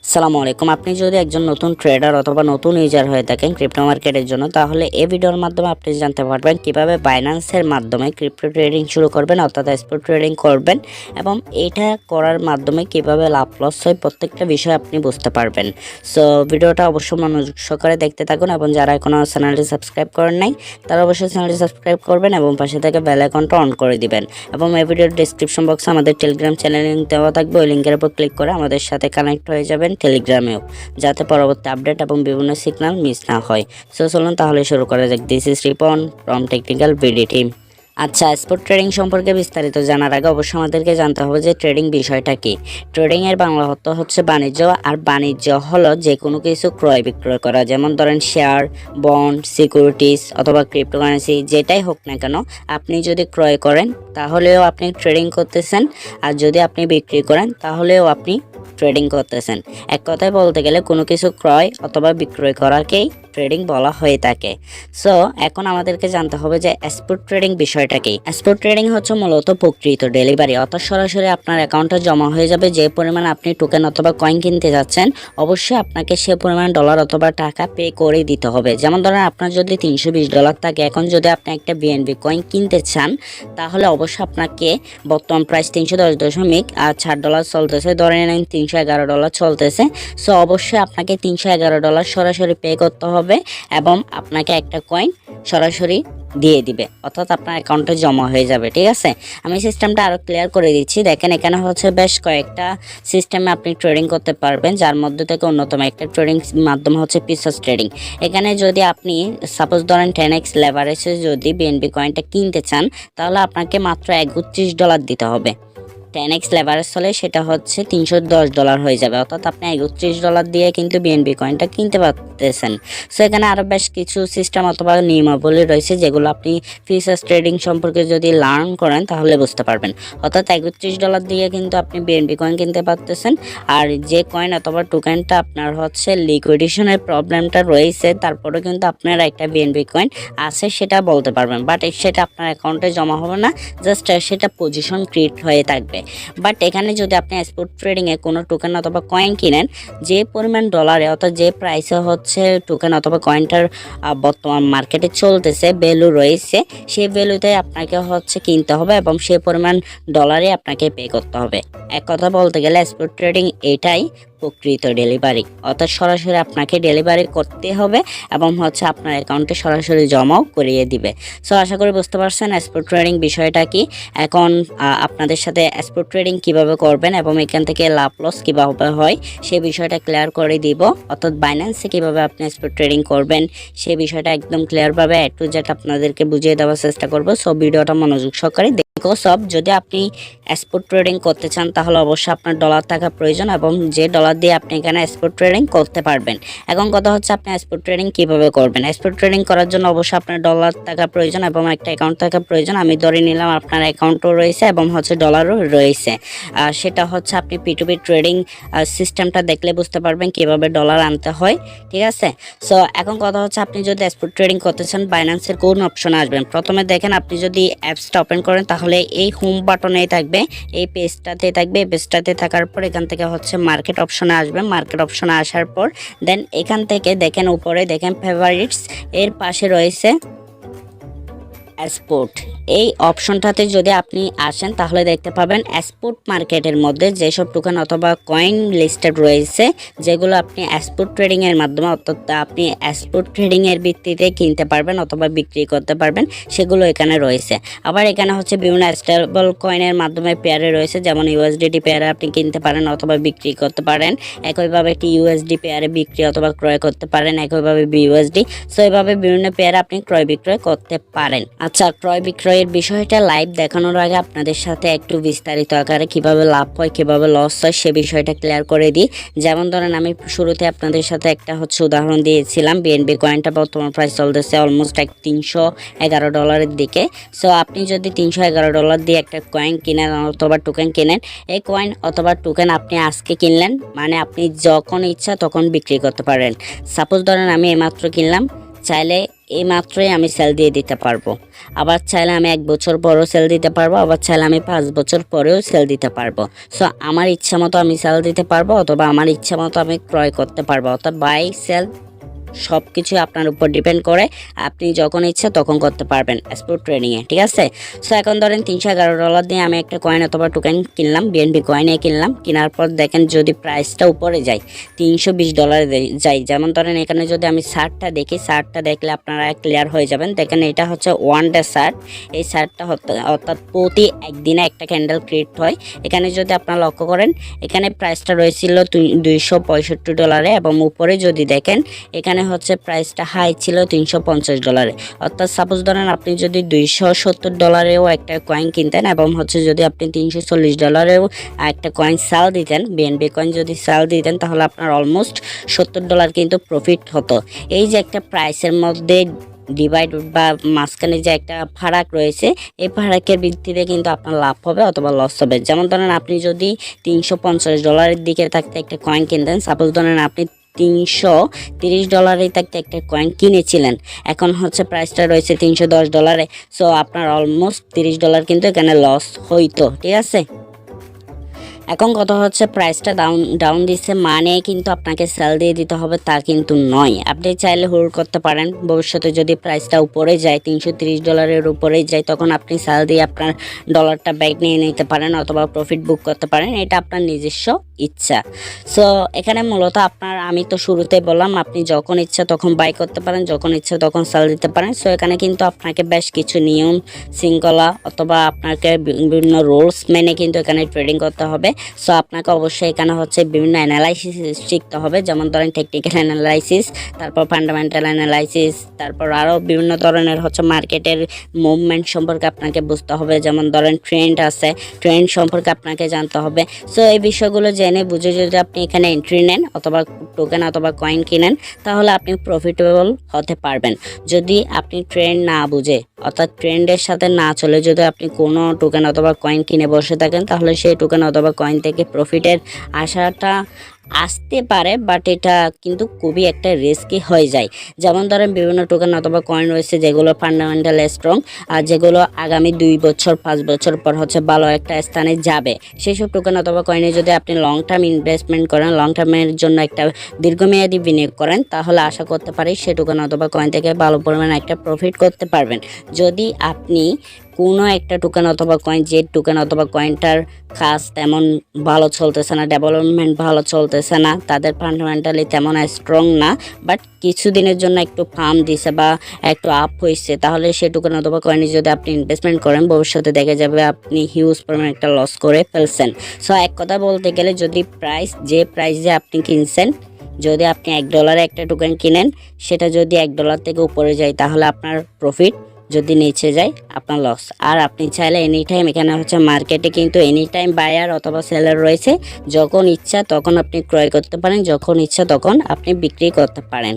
আসসালামু আলাইকুম। আপনি যদি একজন নতুন ট্রেডার অথবা নতুন ইউজার হয়ে থাকেন ক্রিপ্টো মার্কেটের জন্য, তাহলে এই ভিডিওর মাধ্যমে আপনি জানতে পারবেন কিভাবে বাইন্যান্সের মাধ্যমে ক্রিপ্টো ট্রেডিং শুরু করবেন অর্থাৎ স্পট ট্রেডিং করবেন, এবং এটা করার মাধ্যমে কিভাবে লাভ লস হয় প্রত্যেকটা বিষয় আপনি বুঝতে পারবেন। সো ভিডিওটা অবশ্যই মনোযোগ সহকারে দেখতে থাকুন, এবং যারা এখনও চ্যানেলটি সাবস্ক্রাইব করেন নাই তারা অবশ্যই চ্যানেলটি সাবস্ক্রাইব করবেন এবং পাশে থেকে বেল আইকনটা অন করে দিবেন। এবং এই ভিডিওর ডেসক্রিপশন বক্সে আমাদের টেলিগ্রাম চ্যানেল লিংক দেওয়া থাকবে, ওই লিঙ্কের উপর ক্লিক করে আমাদের সাথে কানেক্ট হয়ে যাবেন টেলিগ্রামেও, যাতে পরবর্তী আপডেট এবং বিভিন্ন সিগন্যাল মিস না হয়। সো চলুন তাহলে শুরু করা যাক। This is Ripon from technical BD team. আচ্ছা, স্পট ট্রেডিং সম্পর্কে বিস্তারিত জানার আগে অবশ্যই আমাদেরকে জানতে হবে যে ট্রেডিং বিষয়টা কি। ট্রেডিং এর বাংলা অর্থ হচ্ছে বাণিজ্য, আর বাণিজ্য হলো যে কোনো কিছু ক্রয় বিক্রয় করা, যেমন ধরেন শেয়ার, বন্ড, সিকিউরিটিস অথবা ক্রিপ্টোকারেন্সি, যেটাই হোক না কেন আপনি যদি ক্রয় করেন তাহলেও আপনি ট্রেডিং করতেছেন, আর যদি আপনি বিক্রি করেন তাহলেও আপনি ট্রেডিং করতেছেন। এক কথায় বলতে গেলে কোনো কিছু ক্রয় অথবা বিক্রয় করাকেই ট্রেডিং বলা হয়ে থাকে। সো এখন আমাদেরকে জানতে হবে যে স্পট ট্রেডিং বিষয়টা কি। স্পট ট্রেডিং হচ্ছে মূলত প্রকৃত ডেলিভারি, অর্থাৎ সরাসরি আপনার অ্যাকাউন্টে জমা হয়ে যাবে। যে পরিমাণ আপনি টোকেন অথবা কয়েন কিনতে যাচ্ছেন, অবশ্যই আপনাকে সে পরিমাণ ডলার অথবা টাকা পে করে দিতে হবে। যেমন ধরেন আপনার যদি $320 থাকে, এখন যদি আপনি একটা বিএনবি কয়েন কিনতে চান তাহলে অবশ্যই আপনাকে বর্তমান প্রাইস $310.60 চলতেছে, ধরে নেন $311 চলতেছে। সো অবশ্যই আপনাকে $311 সরাসরি পে করতে হবে, এবং আপনাকে একটা কয়েন সরাসরি দিয়ে দিবে, অর্থাৎ আপনার অ্যাকাউন্টে জমা হয়ে যাবে। ঠিক আছে, আমি সিস্টেমটা আরও ক্লিয়ার করে দিচ্ছি। দেখেন, এখানে হচ্ছে বেশ কয়েকটা সিস্টেমে আপনি ট্রেডিং করতে পারবেন, যার মধ্যে থেকে অন্যতম একটা ট্রেডিং মাধ্যম হচ্ছে পিসস ট্রেডিং। এখানে যদি আপনি সাপোজ ধরেন 10x লেভারেজে যদি বিএনবি কয়েনটা কিনতে চান, তাহলে আপনাকে মাত্র $31 দিতে হবে। 10x লেভারেজ হলে সেটা হচ্ছে $310 হয়ে যাবে, অর্থাৎ আপনি $31 দিয়ে কিন্তু বিএনবি কয়েনটা কিনতে পারতেছেন। সো এখানে আরও বেশ কিছু সিস্টেম অথবা নিয়মাবলী রয়েছে, যেগুলো আপনি ফিউচার্স ট্রেডিং সম্পর্কে যদি লার্ন করেন তাহলে বুঝতে পারবেন। অর্থাৎ $31 দিয়ে কিন্তু আপনি বিএনবি কয়েন কিনতে পারতেছেন, আর যে কয়েন অথবা টোকেনটা আপনার হচ্ছে লিকুইডেশনের প্রবলেমটা রয়েছে, তারপরে কিন্তু আপনার একটা বিএনবি কয়েন আছে সেটা বলতে পারবেন, বাট সেটা আপনার অ্যাকাউন্টে জমা হবে না, জাস্ট সেটা পজিশন ক্রিয়েট হয়ে থাকবে। বাট এখানে যদি আপনি স্পট ট্রেডিংয়ে কোনো টোকেন অথবা কয়েন কিনেন, যে পরিমাণ ডলারে অর্থাৎ যে প্রাইসে হচ্ছে টোকেন অথবা কয়েনটার বর্তমান মার্কেটে চলতেছে ভ্যালু রয়েছে, সেই ভ্যালুতে আপনাকে হচ্ছে কিনতে হবে, এবং সেই পরিমাণ ডলারে আপনাকে পে করতে হবে। এক কথা বলতে গেলে স্পট ট্রেডিং এটাই প্রকৃত ডেলিভারি, অর্থাৎ সরাসরি আপনাকে ডেলিভারি করতে হবে এবং হচ্ছে আপনার অ্যাকাউন্টে সরাসরি জমাও করিয়ে দিবে। সো আশা করি বুঝতে পারছেন স্পট ট্রেডিং বিষয়টা কি। এখন আপনাদের সাথে স্পট ট্রেডিং কিভাবে করবেন এবং এখান থেকে লাভ লস কীভাবে হয় সেই বিষয়টা ক্লিয়ার করে দিব, অর্থাৎ বাইন্যান্সে কীভাবে আপনি স্পট ট্রেডিং করবেন সেই বিষয়টা একদম ক্লিয়ারভাবে A to Z আপনাদেরকে বুঝিয়ে দেওয়ার চেষ্টা করব। সো ভিডিওটা মনোযোগ সহকারে দেখো সব। যদি আপনি স্পট ট্রেডিং করতে চান তাহলে অবশ্যই আপনার ডলার থাকা প্রয়োজন, এবং যে ডলার দিয়ে আপনি এখানে স্পট ট্রেডিং করতে পারবেন। এখন কথা হচ্ছে আপনি স্পট ট্রেডিং কিভাবে করবেন। স্পট ট্রেডিং করার জন্য অবশ্যই আপনার ডলার থাকা প্রয়োজন এবং একটা অ্যাকাউন্ট থাকা প্রয়োজন। আমি ধরে নিলাম আপনার অ্যাকাউন্টও রয়েছে এবং হচ্ছে ডলারও রয়েছে। সেটা হচ্ছে আপনি P2P ট্রেডিং সিস্টেমটা দেখলে বুঝতে পারবেন কিভাবে ডলার আনতে হয়। ঠিক আছে, সো এখন কথা হচ্ছে আপনি যদি স্পট ট্রেডিং করতে চান বাইন্যান্সের কোন অপশনে আসবেন। প্রথমে দেখেন, আপনি যদি অ্যাপসটা ওপেন করেন তাহলে এই হোম বাটনেই থাকবে, এই পেজটাতে থাকবে। এই পেজটাতে থাকার পর এখান থেকে হচ্ছে মার্কেট অপশনে আসবেন। মার্কেট অপশনে আসার পর দেন এখান থেকে দেখেন উপরে দেখেন ফেভারিটস, এর পাশে রয়েছে স্পট। এই অপশনটাতে যদি আপনি আসেন তাহলে দেখতে পাবেন স্পট মার্কেটের মধ্যে যেসব টোকেন অথবা কয়েন লিস্টেড রয়েছে, যেগুলো আপনি স্পট ট্রেডিংয়ের মাধ্যমে অর্থাৎ আপনি স্পট ট্রেডিংয়ের ভিত্তিতে কিনতে পারবেন অথবা বিক্রি করতে পারবেন, সেগুলো এখানে রয়েছে। আবার এখানে হচ্ছে বিভিন্ন স্টেবল কয়েনের মাধ্যমে পেয়ারে রয়েছে, যেমন USDT পেয়ারে আপনি কিনতে পারেন অথবা বিক্রি করতে পারেন। একইভাবে একটি USD পেয়ারে বিক্রি অথবা ক্রয় করতে পারেন, একইভাবে BUSD। সো এইভাবে বিভিন্ন পেয়ারে আপনি ক্রয় বিক্রয় করতে পারেন। আচ্ছা, ক্রয় বিক্রয়ের বিষয়টা লাইভ দেখানোর আগে আপনাদের সাথে একটু বিস্তারিত আকারে কিভাবে লাভ হয় কিভাবে লস হয় সে বিষয়টা ক্লিয়ার করে দিই। যেমন ধরেন আমি শুরুতে আপনাদের সাথে একটা হচ্ছে উদাহরণ দিয়েছিলাম, বিএনবি কয়েনটা বর্তমান প্রাইস চলতেছে অলমোস্ট $311 দিকে। সো আপনি যদি $311 দিয়ে একটা কয়েন কিনেন অথবা টোকেন কিনেন, এই কয়েন অথবা টোকেন আপনি আজকে কিনলেন মানে আপনি যখন ইচ্ছা তখন বিক্রি করতে পারেন। সাপোজ ধরেন আমি এইমাত্র কিনলাম চাইলে এই মাত্রই আমি সেল দিয়ে দিতে পারবো, আবার চাইলে আমি 1 বছর পরেও সেল দিতে পারবো, আবার চাইলে আমি 5 বছর পরেও সেল দিতে পারবো। সো আমার ইচ্ছা মতো আমি সেল দিতে পারবো, অথবা আমার ইচ্ছা মতো আমি ক্রয় করতে পারবো। অর্থাৎ বাই সেল সব কিছু আপনার উপর ডিপেন্ড করে, আপনি যখন ইচ্ছা তখন করতে পারবেন স্পট ট্রেডিংয়ে, ঠিক আছে। সো এখন ধরেন $311 দিয়ে আমি একটা কয়েন অথবা টোকেন কিনলাম, বিএনপি কয়েনে কিনলাম। কেনার পর দেখেন যদি প্রাইসটা উপরে যায়, $320 যায়, যেমন ধরেন এখানে যদি আমি শার্টটা দেখি, শার্টটা দেখলে আপনারা ক্লিয়ার হয়ে যাবেন। দেখেন এটা হচ্ছে 1 ডে শার্ট, এই শার্টটা অর্থাৎ প্রতি একদিনে একটা ক্যান্ডেল ক্রিয়েট হয়। এখানে যদি আপনারা লক্ষ্য করেন, এখানে প্রাইসটা রয়েছিল $265 এবং উপরে যদি দেখেন এখানে হচ্ছে প্রাইসটা হাই ছিল $350। অর্থাৎ সাপোজ ধরেন আপনি যদি $270 একটা কয়েন কিনতেন এবং হচ্ছে যদি আপনি $340 একটা কয়েন সেল দিতেন, বিএনপি কয়েন যদি সেল দিতেন, তাহলে আপনার অলমোস্ট $70 কিন্তু প্রফিট হতো। এই যে একটা প্রাইসের মধ্যে ডিভাইড বা মাঝখানে যে একটা ফারাক রয়েছে, এই ফারাকের ভিত্তিতে কিন্তু আপনার লাভ হবে অথবা লস হবে। যেমন ধরেন আপনি যদি $350 দিকে থাকতে একটা কয়েন কিনতেন, সাপোজ ধরেন আপনি $330 থাকতে একটা কয়েন কিনেছিলেন, এখন হচ্ছে প্রাইসটা রয়েছে $310। সো আপনার অলমোস্ট $30 কিন্তু এখানে লস হইতো, ঠিক আছে। এখন কথা হচ্ছে প্রাইসটা ডাউন দিচ্ছে মানে কিন্তু আপনাকে সেল দিয়ে দিতে হবে তা কিন্তু নয়। আপনি চাইলে হোল্ড করতে পারেন, ভবিষ্যতে যদি প্রাইসটা উপরে যায়, $330 উপরে যায়, তখন আপনি সেল দিয়ে আপনার ডলারটা ব্যাক নিয়ে নিতে পারেন অথবা প্রফিট বুক করতে পারেন, এটা আপনার নিজস্ব ইচ্ছা। সো এখানে মূলত আমি তো শুরুতেই বললাম, আপনি যখন ইচ্ছা তখন বাই করতে পারেন, যখন ইচ্ছা তখন সেল দিতে পারেন। সো এখানে কিন্তু আপনাকে বেশ কিছু নিয়ম শৃঙ্খলা অথবা আপনাকে বিভিন্ন রুলস মেনে কিন্তু এখানে ট্রেডিং করতে হবে। সো আপনাকে অবশ্যই এখানে হচ্ছে বিভিন্ন অ্যানালাইসিস শিখতে হবে, যেমন ধরেন টেকনিক্যাল অ্যানালাইসিস, তারপর ফান্ডামেন্টাল অ্যানালাইসিস, তারপর আরও বিভিন্ন ধরনের হচ্ছে মার্কেটের মুভমেন্ট সম্পর্কে আপনাকে বুঝতে হবে। যেমন ধরেন ট্রেন্ড আছে, ট্রেন্ড সম্পর্কে আপনাকে জানতে হবে। সো এই বিষয়গুলো জেনে বুঝে যদি আপনি এখানে এন্ট্রি নেন অথবা টোকেন অথবা কয়েন কিনেন, তাহলে আপনি প্রফিটেবল হতে পারবেন। যদি আপনি ট্রেন্ড না বুঝে অর্থাৎ ট্রেন্ডের সাথে না চলে যদি আপনি কোনো টোকেন অথবা কয়েন কিনে বসে থাকেন, তাহলে সেই টোকেন অথবা কয়েন থেকে প্রফিটের আশাটা আসতে পারে, বাট এটা কিন্তু খুবই একটা রিস্কি হয়ে যায়। যেমন ধরেন বিভিন্ন টোকেন অথবা কয়েন রয়েছে যেগুলো ফান্ডামেন্টাল স্ট্রং, আর যেগুলো আগামী 2 বছর 5 বছর পর হচ্ছে ভালো একটা স্থানে যাবে। সেই সব টোকেন অথবা কয়েনে যদি আপনি লং টার্ম ইনভেস্টমেন্ট করেন, লং টার্মের জন্য একটা দীর্ঘমেয়াদী বিনিয়োগ করেন, তাহলে আশা করতে পারি সেই টোকেন অথবা কয়েন থেকে ভালো পরিমাণে একটা প্রফিট করতে পারবেন। যদি আপনি কোনো একটা টোকেন অথবা কয়েন, যে টোকেন অথবা কয়েনটার কাজ তেমন ভালো চলতেছে না, ডেভেলপমেন্ট ভালো চলতেছে না, তাদের ফান্ডামেন্টালি তেমন স্ট্রং না, বাট কিছুদিনের জন্য একটু পাম্প দিছে বা একটু আপ হয়েছে, তাহলে সেই টোকেন অথবা কয়েনে যদি আপনি ইনভেস্টমেন্ট করেন, ভবিষ্যতে দেখা যাবে আপনি হিউজ পরিমাণে একটা লস করে ফেলছেন। সো এক কথা বলতে গেলে, যদি যে প্রাইসে আপনি কিনছেন, যদি আপনি $1 একটা টোকেন কিনেন, সেটা যদি $1 থেকে উপরে যায়, তাহলে আপনার প্রফিট, যদি নিচে যায় আপনার লস। আর আপনি চাইলে এনি টাইম, এখানে হচ্ছে মার্কেটে কিন্তু এনি টাইম বায়ার অথবা সেলার রয়েছে, যখন ইচ্ছা তখন আপনি ক্রয় করতে পারেন, যখন ইচ্ছা তখন আপনি বিক্রি করতে পারেন।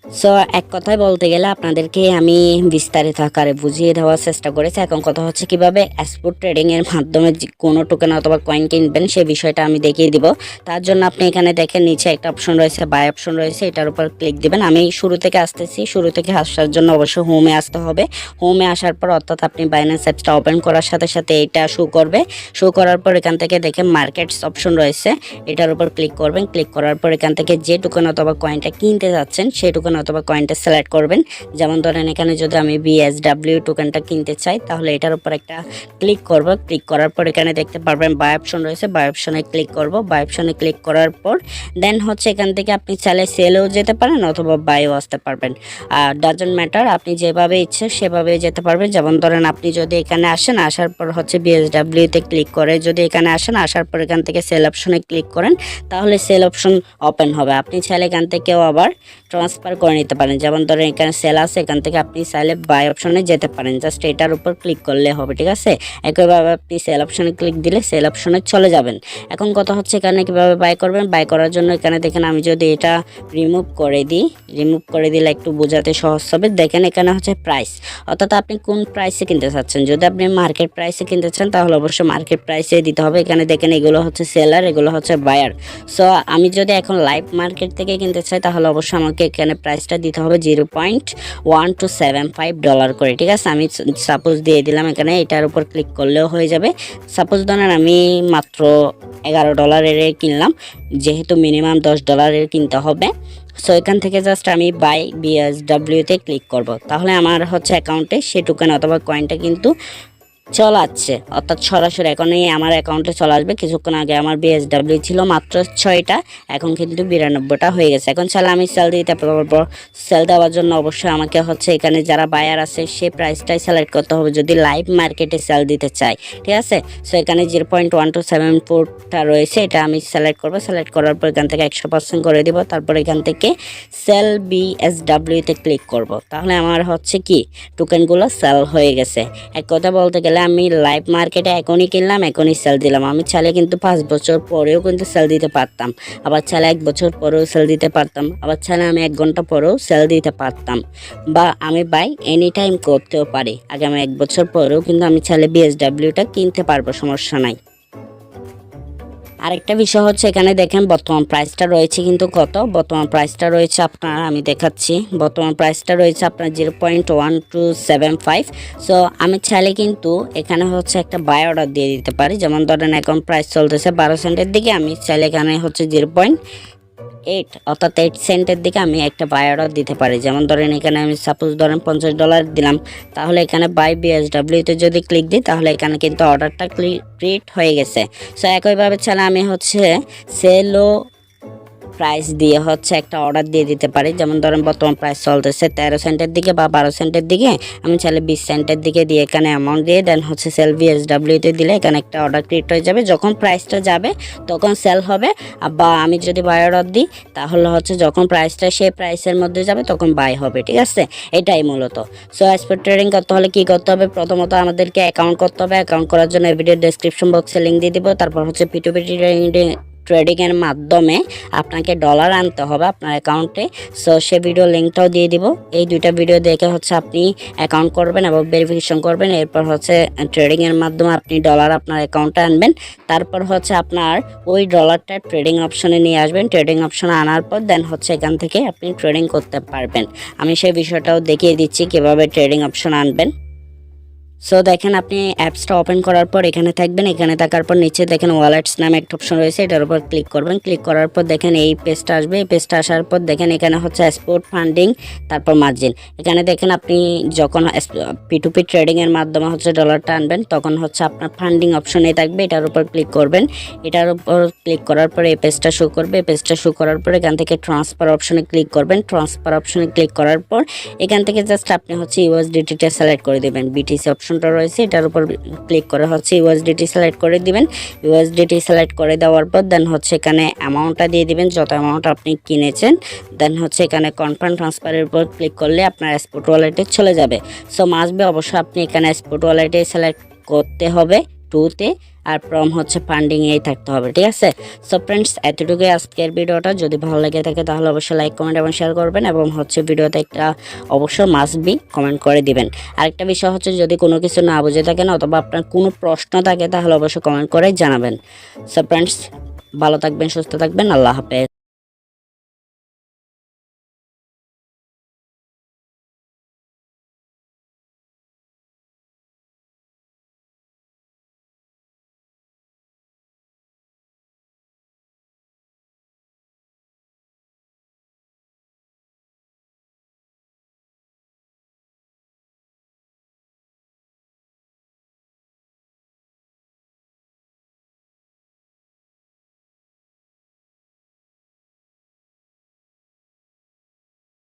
সো এক কথায় বলতে গেলে আপনাদেরকে আমি বিস্তারিত আকারে বুঝিয়ে দেওয়ার চেষ্টা করেছি। এখন কথা হচ্ছে কিভাবে স্পট ট্রেডিংয়ের মাধ্যমে কোনো টোকেন অথবা কয়েন কিনবেন, সেই বিষয়টা আমি দেখিয়ে দিব। তার জন্য আপনি এখানে দেখেন নিচে একটা অপশন রয়েছে, বাই অপশন রয়েছে, এটার উপর ক্লিক দিবেন। আমি শুরু থেকে আসতেছি, শুরু থেকে আসার জন্য অবশ্যই হোমে আসতে হবে। হোমে আসার পর অর্থাৎ আপনি বাইন্যান্স অ্যাপসটা ওপেন করার সাথে সাথে এটা শো করবে। শো করার পর এখান থেকে দেখেন মার্কেটস অপশন রয়েছে, এটার উপর ক্লিক করবেন। ক্লিক করার পর এখান থেকে যে টোকেন অথবা কয়েনটা কিনতে যাচ্ছেন, সেই টোকেন অথবা কয়েনটা সিলেক্ট করবেন। যেমন ধরেন এখানে যদি আমি BSW টোকেনটা কিনতে চাই, তাহলে এটার উপর একটা ক্লিক করব। ক্লিক করার পর এখানে দেখতে পারবেন বাই অপশন রয়েছে, বাই অপশনে ক্লিক করব। বাই অপশনে ক্লিক করার পর দেন হচ্ছে এখান থেকে আপনি চাইলে সেলেও যেতে পারেন অথবা বাইও আসতে পারবেন। আর ডাজন্ট ম্যাটার, আপনি যেভাবে ইচ্ছে সেভাবে যেতে পারবেন। যেমন ধরেন আপনি যদি এখানে আসেন, আসার পর হচ্ছে BSW তে ক্লিক করে যদি এখানে আসেন, আসার পর এখান থেকে সেল অপশনে ক্লিক করেন, তাহলে সেল অপশন ওপেন হবে। আপনি চাইলে এখান থেকেও আবার ট্রান্সফার করে নিতে পারেন। যেমন ধরেন এখানে সেল আছে, এখান থেকে আপনি চাইলে বাই অপশনে যেতে পারেন, জাস্ট এটার উপর ক্লিক করলে হবে, ঠিক আছে। একইভাবে আপনি সেল অপশনে ক্লিক দিলে সেল অপশনে চলে যাবেন। এখন কথা হচ্ছে এখানে কীভাবে বাই করবেন। বাই করার জন্য এখানে দেখেন আমি যদি এটা রিমুভ করে দিলে একটু বোঝাতে সহজ হবে। দেখেন এখানে হচ্ছে প্রাইস, অর্থাৎ আপনি কোন প্রাইসে কিনতে চাচ্ছেন। যদি আপনি মার্কেট প্রাইসে কিনতে চান তাহলে অবশ্যই মার্কেট প্রাইসে দিতে হবে। এখানে দেখেন এগুলো হচ্ছে সেলার, এগুলো হচ্ছে বায়ার। সো আমি যদি এখন লাইভ মার্কেট থেকে কিনতে চাই তাহলে অবশ্যই আমাকে এখানে প্রাইসটা দিতে হবে $0.1275 করে, ঠিক আছে। আমি সাপোজ দিয়ে দিলাম এখানে, এটার উপর ক্লিক করলেও হয়ে যাবে। সাপোজ ধরেন আমি মাত্র $11 কিনলাম, যেহেতু মিনিমাম $10 কিনতে হবে। সো এখান থেকে জাস্ট আমি বাই বিএসডব্লিউতে ক্লিক করব, তাহলে আমার হচ্ছে অ্যাকাউন্টে সে টোকেন অথবা কয়েনটা কিন্তু চলে আসছে, অর্থাৎ সরাসরি এখনই আমার অ্যাকাউন্টে চলে আসবে। কিছুক্ষণ আগে আমার বিএসডব্লিউ ছিল মাত্র 6টা, এখন কিন্তু 92টা হয়ে গেছে। এখন চাইলে আমি সেল দিতে পারবো। সেল দেওয়ার জন্য অবশ্যই আমাকে হচ্ছে এখানে যারা বায়ার আছে সেই প্রাইসটাই সিলেক্ট করতে হবে যদি লাইভ মার্কেটে সেল দিতে চাই, ঠিক আছে। সো এখানে 0.1274টা রয়েছে, এটা আমি সিলেক্ট করবো। সিলেক্ট করার পর এখান থেকে 100% করে দিব। তারপর এখান থেকে সেল বিএসডব্লিউতে ক্লিক করব, তাহলে আমার হচ্ছে কি টোকেনগুলো সেল হয়ে গেছে। এক কথা বলতে গেলে আমি লাইভ মার্কেটে এখনই কিনলাম, এখনই সেল দিলাম। আমি চাইলে কিন্তু 5 বছর পরেও কিন্তু সেল দিতে পারতাম, আবার চাইলে 1 বছর পরেও সেল দিতে পারতাম, আবার চাইলে আমি 1 ঘন্টা পরেও সেল দিতে পারতাম, বা আমি বাই এনি টাইম করতেও পারি। আগামী 1 বছর পরেও কিন্তু আমি চাইলে বিএসডব্লিউটা কিনতে পারবো, সমস্যা নাই। আরেকটা বিষয় হচ্ছে এখানে দেখেন বর্তমান প্রাইসটা রয়েছে কিন্তু কত। বর্তমান প্রাইসটা রয়েছে আপনার, আমি দেখাচ্ছি, বর্তমান প্রাইসটা রয়েছে আপনার 0.1275। সো আমি চাইলে কিন্তু এখানে হচ্ছে একটা বাই অর্ডার দিয়ে দিতে পারি। যেমন ধরেন এখন প্রাইস চলতেছে 12 সেন্টের দিকে, আমি চাইলে এখানে হচ্ছে 0.8 অর্থাৎ 8 সেন্টের দিকে আমি একটা বাই অর্ডার দিতে পারি। যেমন ধরেন এখানে আমি সাপোজ ধরেন $50 দিলাম, তাহলে এখানে বাই বিএসডব্লিউতে যদি ক্লিক দিই তাহলে এখানে কিন্তু অর্ডারটা ক্রিয়েট হয়ে গেছে। সো একইভাবে চাইলে আমি হচ্ছে সেলও প্রাইস দিয়ে হচ্ছে একটা অর্ডার দিয়ে দিতে পারি। যেমন ধরেন বর্তমান প্রাইস চলতেছে 13 সেন্টের দিকে বা 12 সেন্টের দিকে, আমি চাইলে 20 সেন্টের দিকে দিয়ে এখানে অ্যামাউন্ট দিয়ে দেন হচ্ছে সেল বিএসডব্লিউতে দিলে এখানে একটা অর্ডার ক্রিয়েট হয়ে যাবে। যখন প্রাইসটা যাবে তখন সেল হবে, বা আমি যদি বাই অর্ডার দিই তাহলে হচ্ছে যখন প্রাইসটা সেই প্রাইসের মধ্যে যাবে তখন বাই হবে, ঠিক আছে। এটাই মূলত। সো স্পট ট্রেডিং করতে হলে কী করতে হবে, প্রথমত আমাদেরকে অ্যাকাউন্ট করতে হবে। অ্যাকাউন্ট করার জন্য ভিডিও ডেসক্রিপশন বক্সে লিঙ্ক দিয়ে দিব। তারপর হচ্ছে পিটুপি ট্রেডিংয়ের মাধ্যমে আপনাকে ডলার আনতে হবে আপনার অ্যাকাউন্টে। সো সে ভিডিও লিঙ্কটাও দিয়ে দিব। এই দুইটা ভিডিও দেখে হচ্ছে আপনি অ্যাকাউন্ট করবেন এবং ভেরিফিকেশন করবেন। এরপর হচ্ছে ট্রেডিংয়ের মাধ্যমে আপনি ডলার আপনার অ্যাকাউন্টে আনবেন। তারপর হচ্ছে আপনার ওই ডলারটা ট্রেডিং অপশনে নিয়ে আসবেন। ট্রেডিং অপশনে আনার পর দেন হচ্ছে এখান থেকে আপনি ট্রেডিং করতে পারবেন। আমি সেই বিষয়টাও দেখিয়ে দিচ্ছি কীভাবে ট্রেডিং অপশন আনবেন। সো দেখেন আপনি অ্যাপসটা ওপেন করার পর এখানে থাকবেন। এখানে থাকার পর নিচে দেখেন ওয়ালেটস নামে একটা অপশন রয়েছে, এটার উপর ক্লিক করবেন। ক্লিক করার পর দেখেন এই পেজটা আসবে। এই পেজটা আসার পর দেখেন এখানে হচ্ছে স্পট ফান্ডিং, তারপর মার্জিন। এখানে দেখেন আপনি যখন পিটুপি ট্রেডিংয়ের মাধ্যমে হচ্ছে ডলারটা আনবেন তখন হচ্ছে আপনার ফান্ডিং অপশনে থাকবে, এটার উপর ক্লিক করবেন। এটার উপর ক্লিক করার পর এই পেজটা শো করবে। এই পেজটা শো করার পর এখান থেকে ট্রান্সফার অপশনে ক্লিক করবেন। ট্রান্সফার অপশনে ক্লিক করার পর এখান থেকে জাস্ট আপনি হচ্ছে ইউএসডিটিটা সিলেক্ট করে দেবেন। বিটিসি অপশনটা রয়েছে, এটার উপর ক্লিক করে হচ্ছে ইউএসডিটি সিলেক্ট করে দিবেন। ইউএসডিটি সিলেক্ট করে দেওয়ার পর দেন হচ্ছে এখানে অ্যামাউন্টটা দিয়ে দিবেন, যত অ্যামাউন্ট আপনি কিনেছেন। দেন হচ্ছে এখানে কনফার্ম ট্রান্সফারের উপর ক্লিক করলে আপনার স্পট ওয়ালেটে চলে যাবে। সো মাস্ট বি অবশ্যই আপনি এখানে স্পট ওয়ালেটে সিলেক্ট করতে হবে টুতে, আর প্রম হচ্ছে ফান্ডিংয়েই থাকতে হবে, ঠিক আছে। সো ফ্রেন্ডস এতটুকুই আজকের ভিডিওটা। যদি ভালো লেগে থাকে তাহলে অবশ্যই লাইক কমেন্ট এবং শেয়ার করবেন, এবং হচ্ছে ভিডিওতে একটা অবশ্যই মাস্ট বি কমেন্ট করে দিবেন। আরেকটা বিষয় হচ্ছে যদি কোনো কিছু না বুঝে থাকেন অথবা আপনার কোনো প্রশ্ন থাকে তাহলে অবশ্যই কমেন্ট করে জানাবেন। সো ফ্রেন্ডস ভালো থাকবেন, সুস্থ থাকবেন, আল্লাহ হাফেজ।